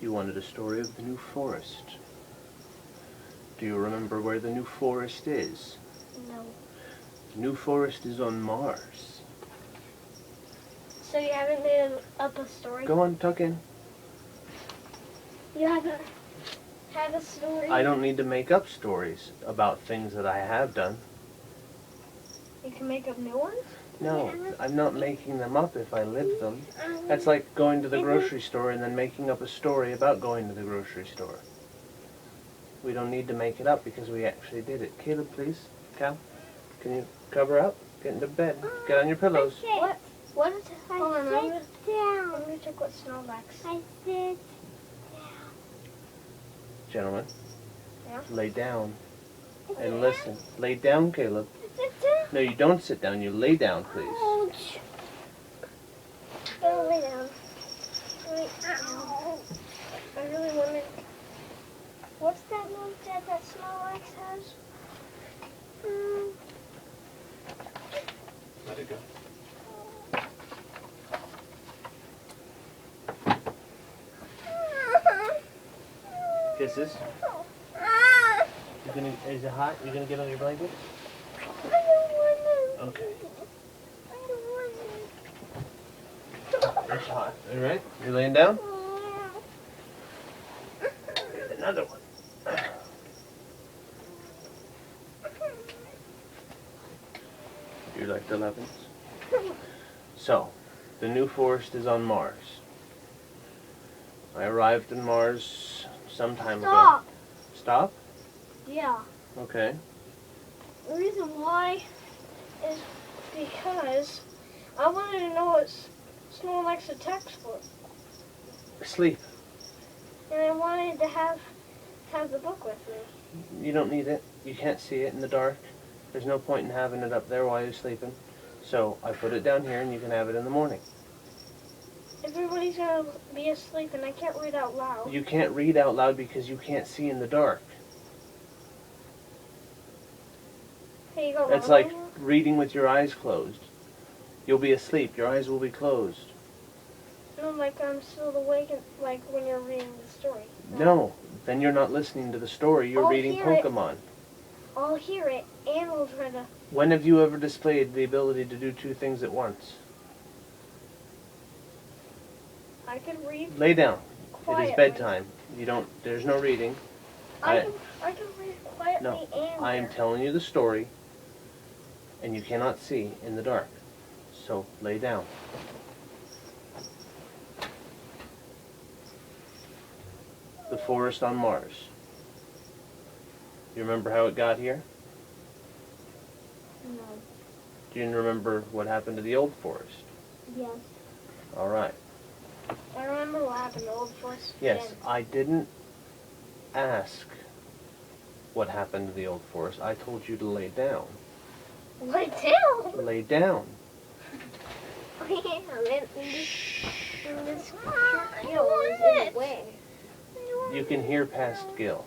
You wanted a story of the New Forest. Do you remember where the New Forest is? No. The New Forest is on Mars. So you haven't made up a story? Go on, tuck in. You haven't had a story? I don't need to make up stories about things that I have done. You can make up new ones? No, I'm not making them up if I live them. That's like going to the grocery store and then making up a story about going to the grocery store. We don't need to make it up because we actually did it. Caleb, please. Cal, can you cover up? Get into bed. Get on your pillows. What? What is it? I Hold on, sit down. I'm going to check what Snorlax. I sit Gentlemen, Yeah? lay down and listen. Lay down, Caleb. sit down. No, you don't sit down. You lay down, please. Ouch. Go lay down. I really wanted... What's that move that Snorlax has? Let it go. Kisses. Is it hot? You gonna get on your blanket? Okay. It's hot. All right. You're laying down. Here's another one. You like the Levins? So, the New Forest is on Mars. I arrived on Mars some time ago. Stop! Stop? Yeah. Okay. The reason why is because I wanted to know what Snorlax attacks for. Sleep. And I wanted to have the book with me. You don't need it. You can't see it in the dark. There's no point in having it up there while you're sleeping. So I put it down here and you can have it in the morning. Everybody's going to be asleep and I can't read out loud. You can't read out loud because you can't see in the dark. Hey, you go That's like reading with your eyes closed. You'll be asleep. Your eyes will be closed. No, like I'm still awake, like when you're reading the story. No, then you're not listening to the story. You're I'll reading hear it. Pokemon. I'll hear it and we'll try to... When have you ever displayed the ability to do two things at once? I can read Lay down. quietly. It is bedtime. You don't. There's no reading. I can read quietly No, and I am hear. telling you the story, and you cannot see in the dark. So lay down. The forest on Mars. You remember how it got here? No. Do you remember what happened to the old forest? Yes. All right. I remember what happened to Old Forest. Yes, I didn't ask what happened to the old forest. I told you to lay down. Lay down. Lay down. This hill is in the way. You can hear past Gil.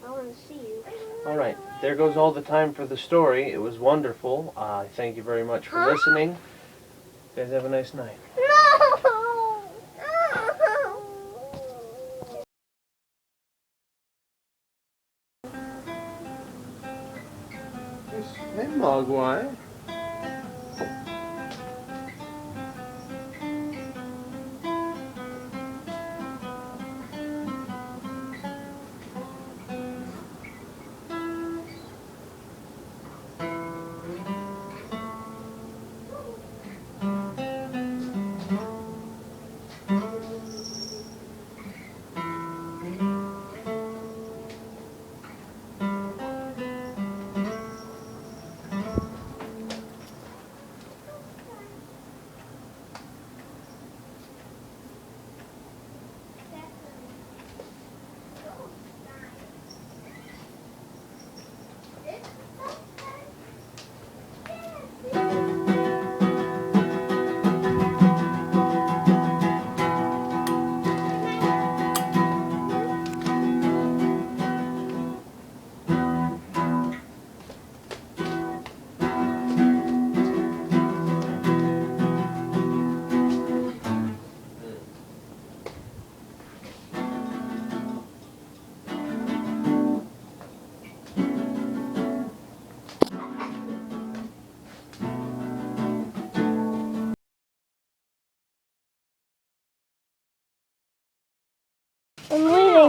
I want to see you. All right, there goes all the time for the story. It was wonderful. Thank you very much for listening. You guys have a nice night. Hey, Mogwai.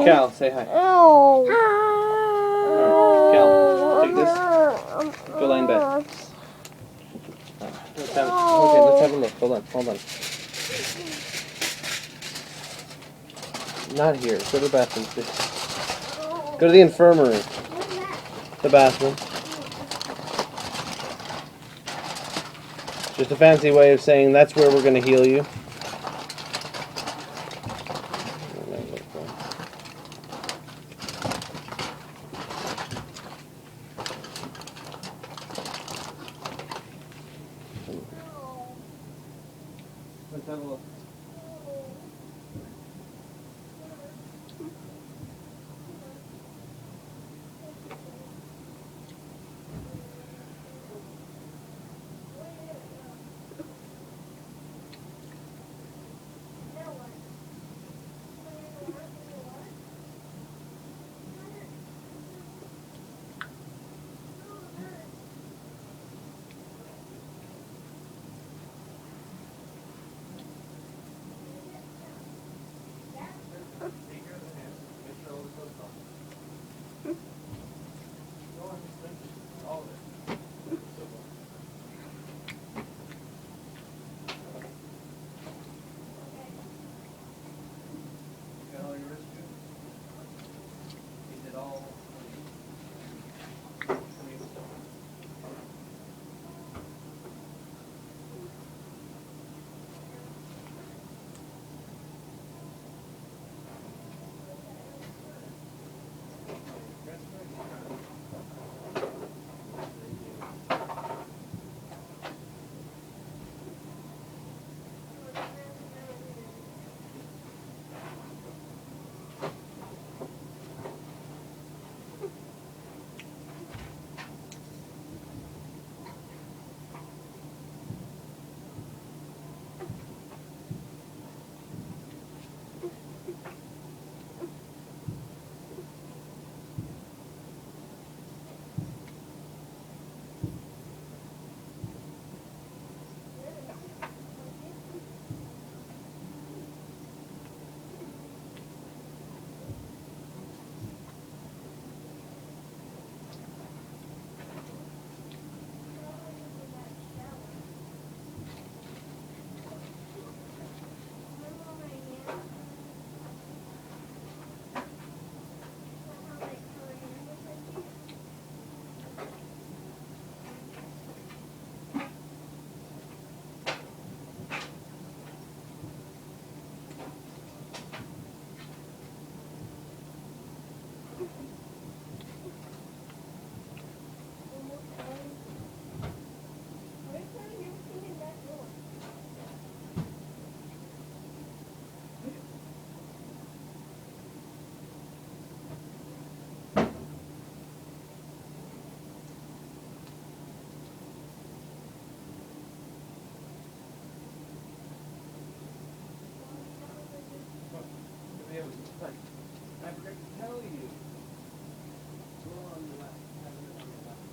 Cal, say hi. Oh. Cal, take this. Go lie in bed. Okay, let's have a look. Hold on. Not here. Go to the bathroom, please. Go to the infirmary. The bathroom. Just a fancy way of saying that's where we're going to heal you. Let's have a look. I forgot to tell you. Go on the left. Have it on the left.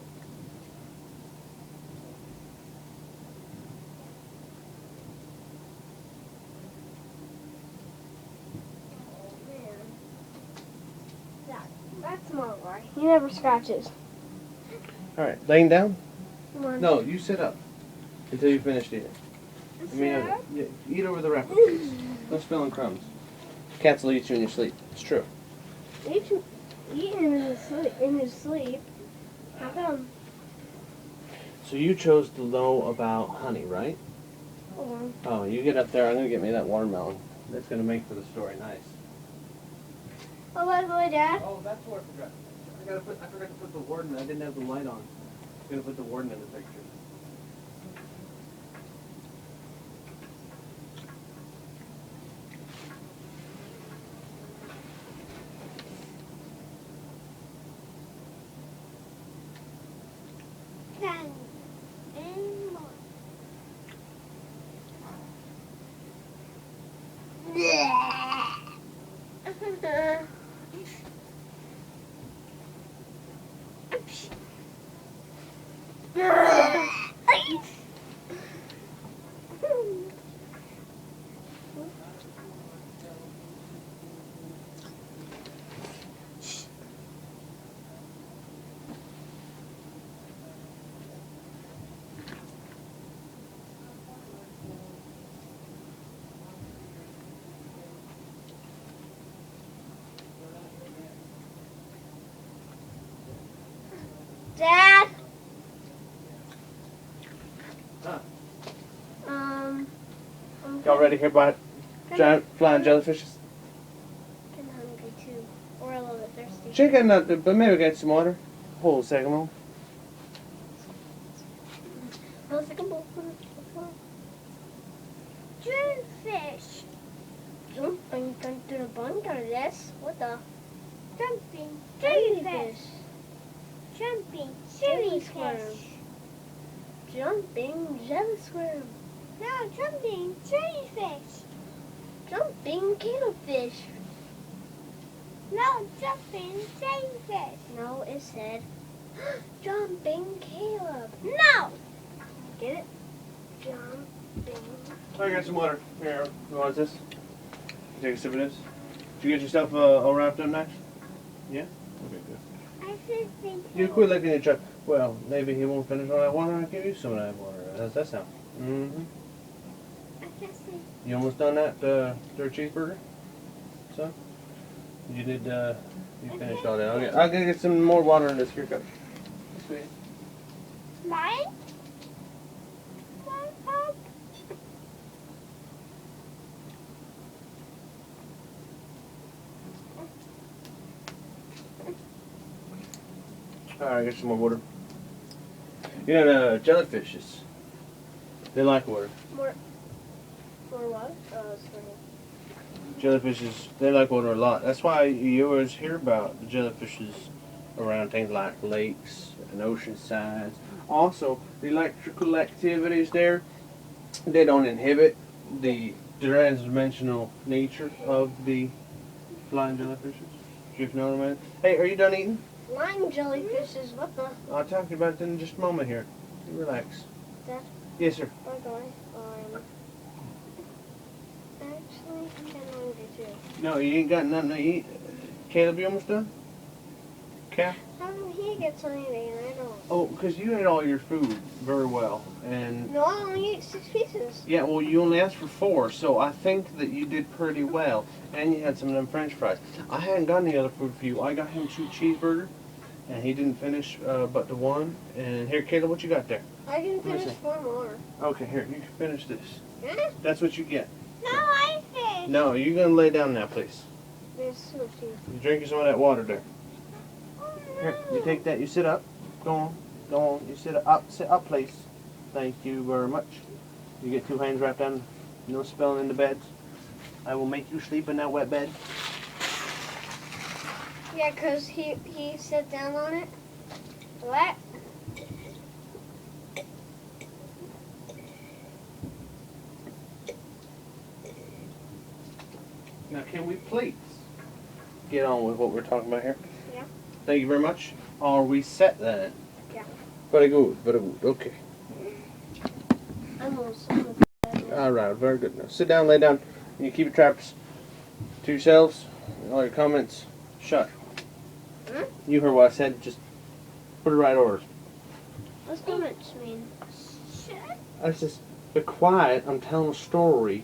That's my guy. He never scratches. All right, laying down? Come on. No, you sit up until you finish eating. Sit. Eat over the wrapper, please. No spilling crumbs. Cats will eat you in your sleep. It's true. Eating in his sleep. How come? So you chose to know about honey, right? Hold on. Oh, you get up there. I'm gonna get me that watermelon. That's gonna make for the story nice. Oh, by the way, Dad. Oh, that's what I forgot. I forgot to put the warden. I didn't have the light on. I'm gonna put the warden in the picture. Y'all ready here by giant flying jellyfishes? I'm hungry too. Or a little bit thirsty. Chicken, but maybe get some water. Hold a second, Mom. Jellyfish. Jumping into the bunker, yes. What the? Jumping Jellyfish. jellyfish. Jumping Jelly jellyfish. Jumping jelly squirrel. No, jumping jellyfish. Jumping killifish. No, jumping jellyfish. No, it said jumping Caleb. No. Get it? Jumping. I got some water. Here, you want this? Take a sip of this. Did you get yourself all wrapped up nice? Yeah? Okay, good. I should think. You quit licking your truck. Well, maybe he won't finish all that water. I'll give you some of that water. How's that sound? Mm-hmm. I just think. You almost done that third cheeseburger? So? You did, you finished all that. I'll get some more water in this here cup. Mine? Alright, get some more water. You know, the jellyfishes, they like water. More what? Oh, sorry. Jellyfishes, they like water a lot. That's why you always hear about the jellyfishes around things like lakes and ocean sides. Also, the electrical activities there, they don't inhibit the transdimensional nature of the flying jellyfishes. If you know what I mean. Hey, are you done eating? Flying jellyfishes, what the? I'll talk to you about it in just a moment here. You relax. Dad? Yes, sir. Okay. Actually, I'm hungry too. No, you ain't got nothing to eat. Caleb, you almost done? Cal? How did he get something and I don't? Oh, because you ate all your food very well. And No, I only ate 6 pieces. yeah, well, you only asked for 4, so I think that you did pretty well. And you had some of them French fries. I hadn't got any other food for you. I got him 2 cheeseburgers, and he didn't finish but the one. And here, Caleb, what you got there? I can Let me finish see. 4 more. Okay, here, you can finish this. Huh? That's what you get. No, I fish. No, you're going to lay down now, please. There's sushi. You drink some of that water there. Oh, Here, no. you take that. You sit up. Go on. Go on. You sit up. Sit up, please. Thank you very much. You get 2 hands wrapped down. No spilling in the beds. I will make you sleep in that wet bed. Yeah, 'cause he sat down on it. What? Now, can we please get on with what we're talking about here? Yeah. Thank you very much. Are we set then? Yeah. Very good. Very good. Okay. I'm almost All right. Very good. Now, sit down. Lay down. You keep your traps to yourselves. All your comments shut. Huh? You heard what I said. Just put it right orders. What's comments mean? I just be quiet. I'm telling a story.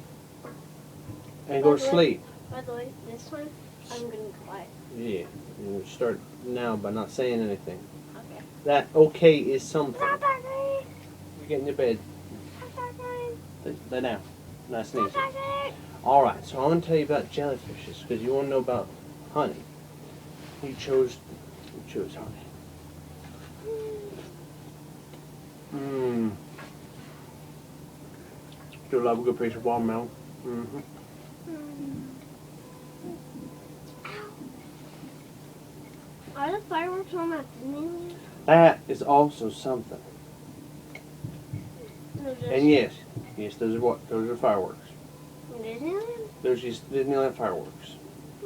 And go to sleep. By the way, this one, I'm gonna be quiet. Yeah. You start now by not saying anything. Okay. That okay is something. Papa, You get in your bed. Papa, Lay down. Nice and easy. Papa. All right. So I'm gonna tell you about jellyfishes because you want to know about honey. You chose honey. Mmm. Still love a good piece of watermelon. Mm-hmm. Are the fireworks on at Disneyland? That is also something. No, just And yes, those are what? Those are fireworks. Disneyland? There's these Disneyland fireworks.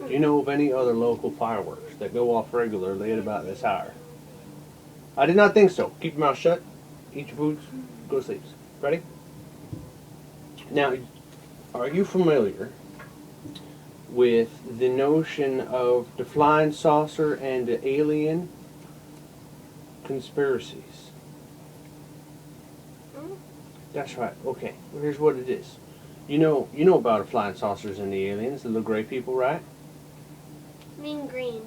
Do you know of any other local fireworks that go off regularly at about this hour? I did not think so. Keep your mouth shut. Eat your foods. Go to sleep. Ready? Now, are you familiar with the notion of the flying saucer and the alien conspiracies? Hmm? That's right. Okay. Well, here's what it is. You know about the flying saucers and the aliens, the little gray people, right? I mean green.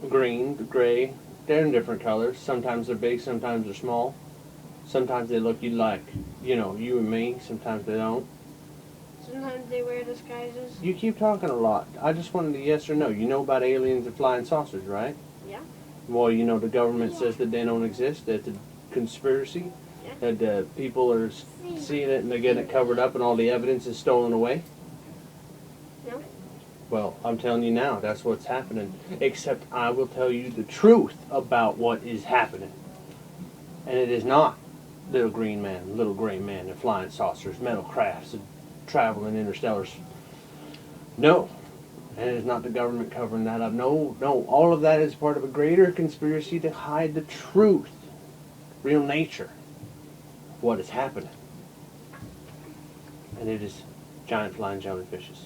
Green, the gray. They're in different colors. Sometimes they're big, sometimes they're small. Sometimes they look you like, you and me. Sometimes they don't. Sometimes they wear disguises. You keep talking a lot. I just wanted a yes or no. You know about aliens and flying saucers, right? Yeah. Well, you know the government says that they don't exist, that it's a conspiracy, Yeah. that people are seeing it and they're getting it covered up and all the evidence is stolen away. No. Well, I'm telling you now, that's what's happening. Except I will tell you the truth about what is happening. And it is not little green man, little gray man, and flying saucers, metal crafts, and traveling interstellars. No. And it is not the government covering that up. No, no. All of that is part of a greater conspiracy to hide the truth, real nature, what is happening. And it is giant flying jellyfishes.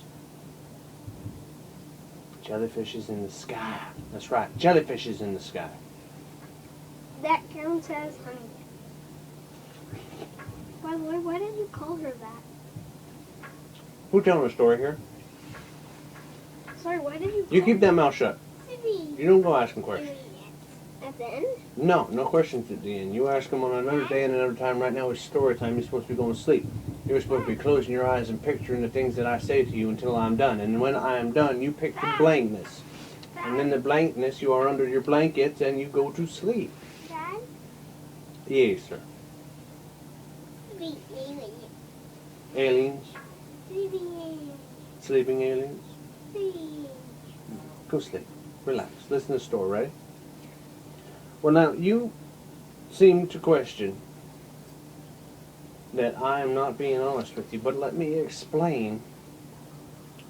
Jellyfishes in the sky. That's right. Jellyfishes in the sky. That counts as honey. By the way, why did you call her that? Who's telling a story here? Sorry, why did you call You keep that mouth shut. You don't go asking questions. At the end? No, no questions at the end. You ask them on another day and another time. Right now it's story time. You're supposed to be going to sleep. You're supposed to be closing your eyes and picturing the things that I say to you until I'm done. And when I am done, you picture blankness. And in the blankness, you are under your blankets and you go to sleep. Dad? Yes, sir. The alien. Aliens? The Sleeping aliens? alien. Go sleep. Relax. Listen to the story, right? Well, now, you seem to question that I am not being honest with you, but let me explain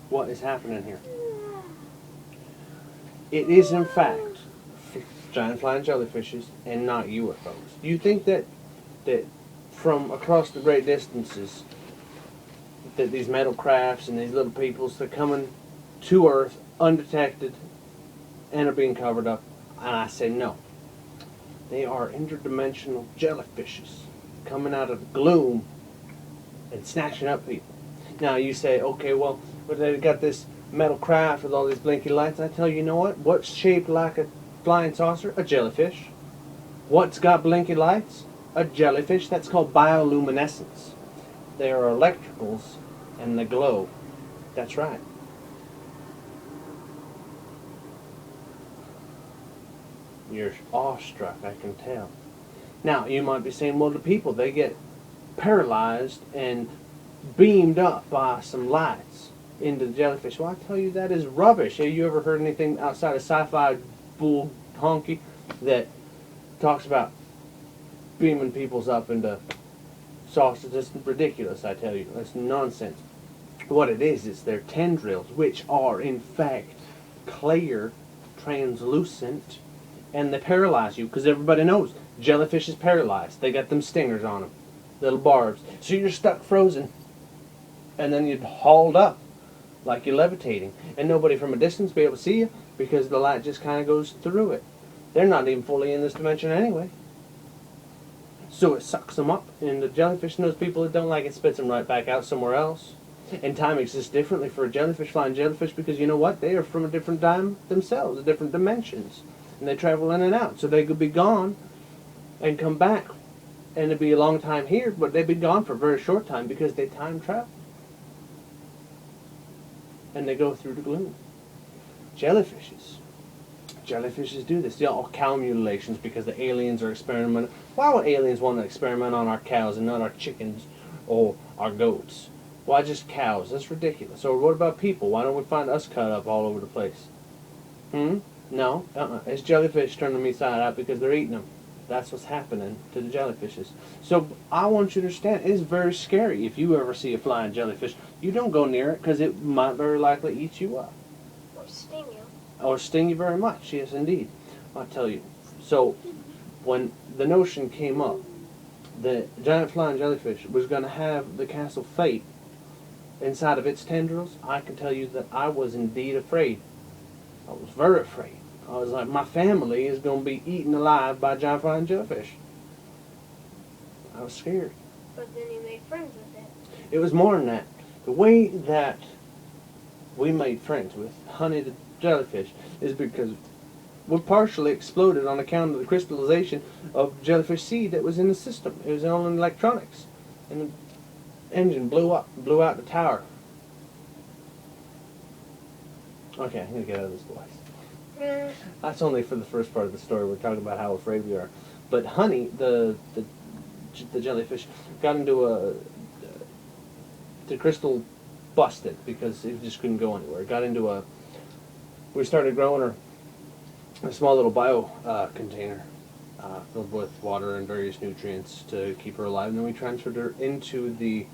what is happening here. It is, in fact, giant flying jellyfishes and not UFOs. Do you think that from across the great distances that these metal crafts and these little peoples are coming to Earth undetected and are being covered up? And I say no. They are interdimensional jellyfishes coming out of the gloom and snatching up people. Now you say, okay, well, but they got this metal craft with all these blinking lights. I tell you, you know what? What's shaped like a flying saucer? A jellyfish. What's got blinking lights? A jellyfish. That's called bioluminescence. They are electricals and they glow. That's right. You're awestruck, I can tell. Now, you might be saying, well, the people, they get paralyzed and beamed up by some lights into the jellyfish. Well, I tell you, that is rubbish. Have you ever heard anything outside of sci-fi bull honky that talks about beaming peoples up into saucers? It's ridiculous, I tell you. That's nonsense. What it is their tendrils, which are, in fact, clear, translucent, and they paralyze you, because everybody knows jellyfish is paralyzed. They got them stingers on them, little barbs. So you're stuck frozen, and then you're hauled up like you're levitating, and nobody from a distance will be able to see you because the light just kind of goes through it. They're not even fully in this dimension anyway. So it sucks them up, and the jellyfish and those people that don't like it spits them right back out somewhere else. And time exists differently for a jellyfish, flying jellyfish, because you know what? They are from a different time themselves, different dimensions. And they travel in and out. So they could be gone and come back. And it'd be a long time here, but they'd be gone for a very short time because they time travel. And they go through the gloom. Jellyfishes. Jellyfishes do this. They all cow mutilations because the aliens are experimenting. Why would aliens want to experiment on our cows and not our chickens or our goats? Why just cows? That's ridiculous. Or what about people? Why don't we find us cut up all over the place? No. It's jellyfish turning me side out because they're eating them. That's what's happening to the jellyfishes. So I want you to understand, it's very scary. If you ever see a flying jellyfish, you don't go near it because it might very likely eat you up. Or sting you. Or sting you very much. Yes, indeed. I'll tell you. So when the notion came up that giant flying jellyfish was going to have the castle Fate inside of its tendrils, I can tell you that I was indeed afraid. I was very afraid. I was like, my family is going to be eaten alive by giant flying jellyfish. I was scared. But then you made friends with it. It was more than that. The way that we made friends with Honey the jellyfish is because we partially exploded on account of the crystallization of jellyfish seed that was in the system. It was on electronics. And the engine blew up, blew out the tower. Okay, I'm gonna get out of this voice. Mm. That's only for the first part of the story. We're talking about how afraid we are. But Honey, the jellyfish, got into the crystal busted because it just couldn't go anywhere. It got into we started growing her a small little bio container filled with water and various nutrients to keep her alive. And then we transferred her into the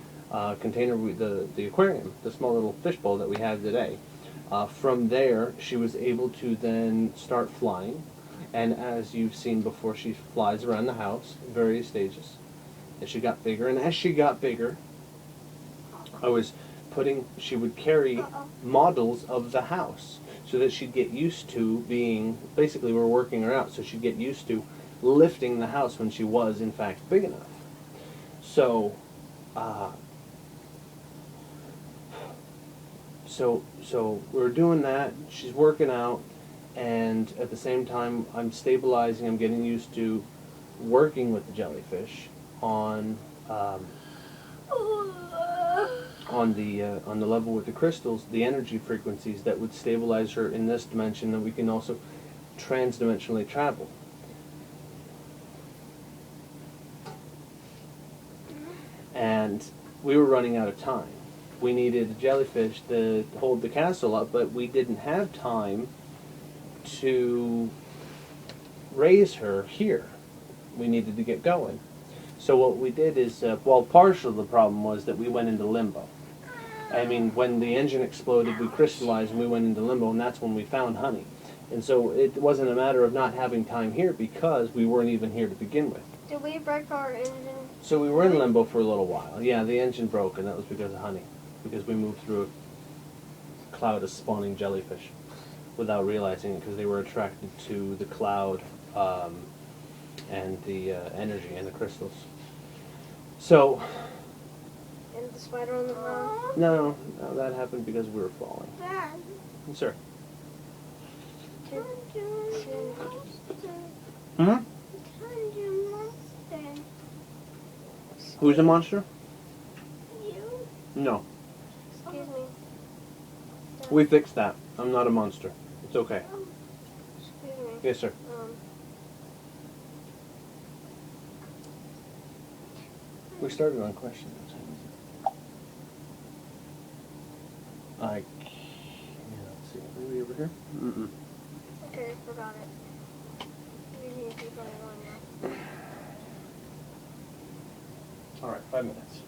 container, the aquarium, the small little fish bowl that we have today. From there, she was able to then start flying. And as you've seen before, she flies around the house in various stages. And she got bigger. And as she got bigger, she would carry models of the house so that she'd get used to basically we're working her out, so she'd get used to lifting the house when she was in fact big enough. So, so we're doing that, she's working out, and at the same time I'm stabilizing, I'm getting used to working with the jellyfish on the level with the crystals, the energy frequencies that would stabilize her in this dimension, that we can also transdimensionally travel. And we were running out of time. We needed a jellyfish to hold the castle up, but we didn't have time to raise her here. We needed to get going. So what we did is, partial of the problem was that we went into limbo. I mean, when the engine exploded, we crystallized and we went into limbo, and that's when we found Honey. And so it wasn't a matter of not having time here because we weren't even here to begin with. Did we break our engine? So we were in limbo for a little while. Yeah, the engine broke, and that was because of Honey. Because we moved through a cloud of spawning jellyfish without realizing it, because they were attracted to the cloud and the energy and the crystals. So... And the spider on the ground? No, that happened because we were falling. Dad. Sir. Tundra Hmm? monster. Tundra monster. Who's the monster? You? No. Excuse me. We fixed that. I'm not a monster. It's okay. Excuse me. Yes, sir. We started on questions. Let's see. Are we over here? Mm-mm. Okay, forgot it. We need to keep on going All right, 5 minutes.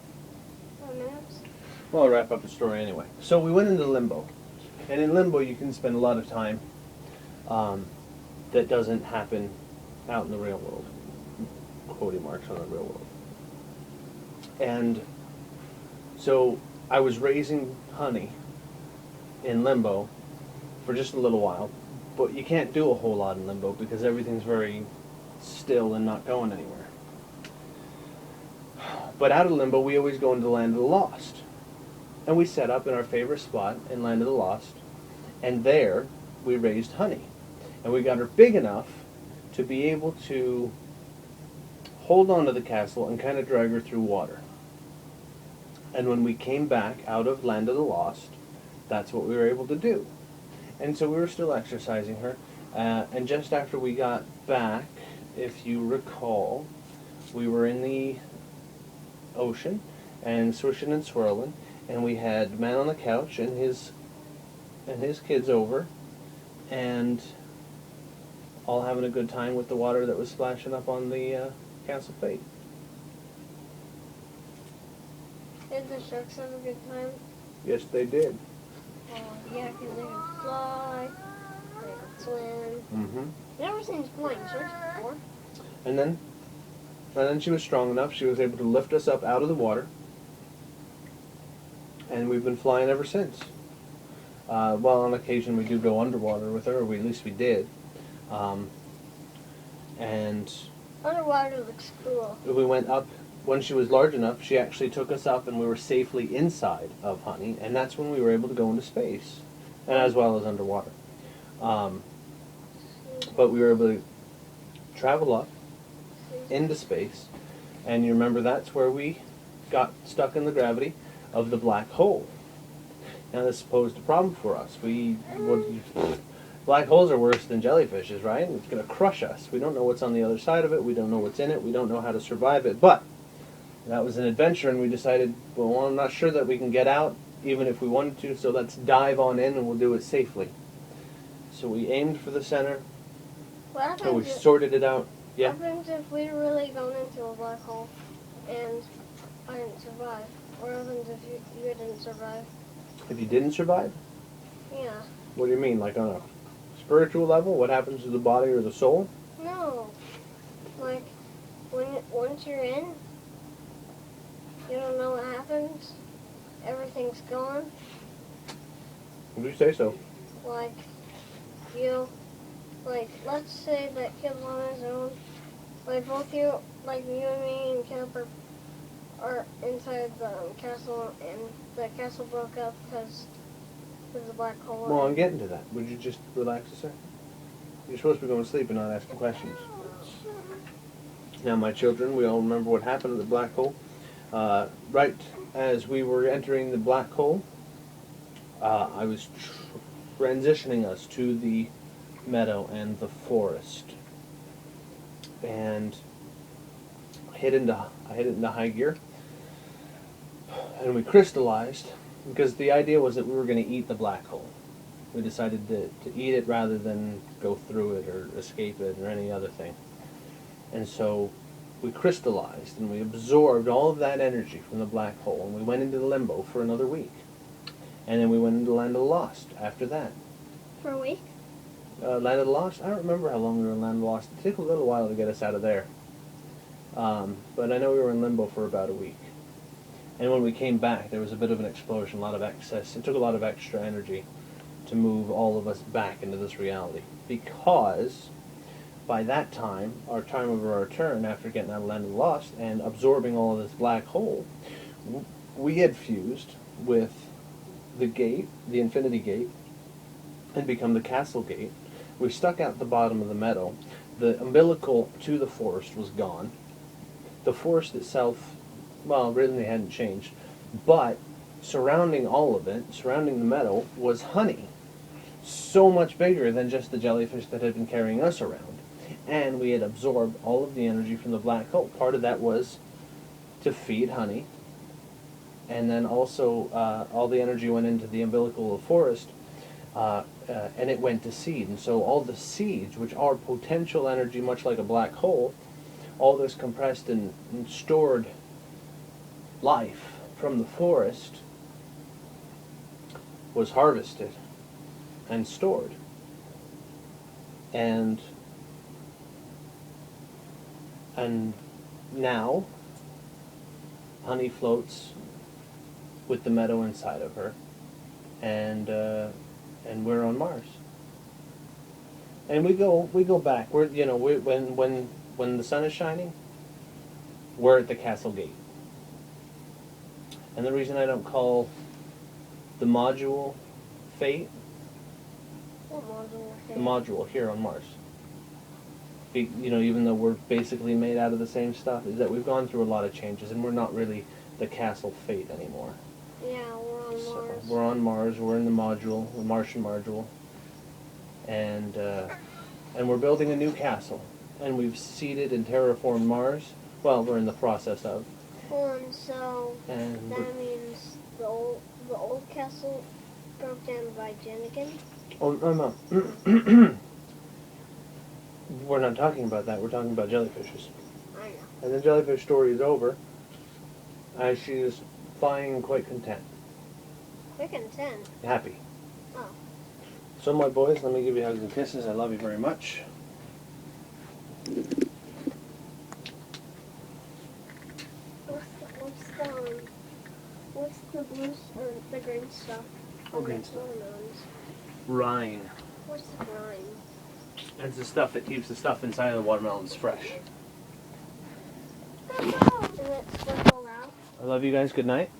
now. 5 minutes? Well, I'll wrap up the story anyway. So we went into limbo. And in limbo, you can spend a lot of time that doesn't happen out in the real world. Quoting marks on the real world. And so I was raising Honey in limbo for just a little while, but you can't do a whole lot in limbo because everything's very still and not going anywhere. But out of limbo, we always go into the Land of the Lost. And we set up in our favorite spot in Land of the Lost, and there we raised Honey. And we got her big enough to be able to hold on to the castle and kind of drag her through water. And when we came back out of Land of the Lost, that's what we were able to do. And so we were still exercising her. And just after we got back, if you recall, we were in the ocean and swishing and swirling. And we had Man on the couch and his kids over, and all having a good time with the water that was splashing up on the Castle Fate. Did the sharks have a good time? Yes, they did. Yeah, because they can fly, they can swim. Mm-hmm. Never seen flying sharks before. And then she was strong enough. She was able to lift us up out of the water, and we've been flying ever since. Well, on occasion we do go underwater with her, or at least we did. And Underwater looks cool. we went up. When she was large enough, she actually took us up, and we were safely inside of Honey, and that's when we were able to go into space, and as well as underwater. But we were able to travel up into space, and you remember that's where we got stuck in the gravity of the black hole. Now this posed a problem for us. Black holes are worse than jellyfishes, right? It's going to crush us. We don't know what's on the other side of it. We don't know what's in it. We don't know how to survive it. But that was an adventure, and we decided, well, I'm not sure that we can get out, even if we wanted to, so let's dive on in, and we'll do it safely. So we aimed for the center, What and we happens, sorted it out. Yeah. what happens if we really gone into a black hole and I didn't survive? What happens if you didn't survive? If you didn't survive, Yeah. what do you mean? Like on a spiritual level? What happens to the body or the soul? No. Like, once you're in, you don't know what happens. Everything's gone. Would you say so? Like, let's say that kid's on his own. Like, both you, like you and me and Caleb are inside the castle, and the castle broke up because there's a black hole. Well, I'm getting to that. Would you just relax a second? You're supposed to be going to sleep and not asking questions. Now, my children, we all remember what happened at the black hole. Right as we were entering the black hole, I was transitioning us to the meadow and the forest. And I hit it into high gear. And we crystallized, because the idea was that we were going to eat the black hole. We decided to eat it rather than go through it or escape it or any other thing. And so we crystallized and we absorbed all of that energy from the black hole, and we went into limbo for another week. And then we went into Land of the Lost after that. For a week? Land of the Lost? I don't remember how long we were in Land of the Lost. It took a little while to get us out of there. But I know we were in limbo for about a week. And when we came back, there was a bit of an explosion, a lot of excess. It took a lot of extra energy to move all of us back into this reality. Because by that time, our time of our return, after getting out of Land of the Lost and absorbing all of this black hole, we had fused with the gate, the Infinity Gate, and become the Castle Gate. We stuck out the bottom of the meadow. The umbilical to the forest was gone. The forest itself, well, really hadn't changed, but surrounding all of it, surrounding the meadow, was honey. So much bigger than just the jellyfish that had been carrying us around. And we had absorbed all of the energy from the black hole. Part of that was to feed honey, and then also all the energy went into the umbilical of the forest, and it went to seed. And so all the seeds, which are potential energy, much like a black hole, all this compressed and stored life from the forest was harvested and stored. And now honey floats with the meadow inside of her, and we're on Mars. And we go back. We're when the sun is shining, we're at the Castle Gate. And the reason I don't call the module fate, What module? the module here on Mars, even though we're basically made out of the same stuff, is that we've gone through a lot of changes, and we're not really the Castle Fate anymore. Yeah, we're on So Mars. we're on Mars. We're in the module, the Martian module, and we're building a new castle. And we've seeded and terraformed Mars. Well, we're in the process of. And so And that means the old castle broke down by Jennigan. oh no. We're not talking about that. We're talking about jellyfishes. I know. And the jellyfish story is over, as she is flying quite content, Quick and 10. happy. Oh. So my boys, let me give you hugs and kisses. I love you very much. What's the blue or the green stuff? What green stuff? Watermelons. Brine. What's the brine? That's the stuff that keeps the stuff inside of the watermelons fresh. And it's sprinkled out. I love you guys. Good night.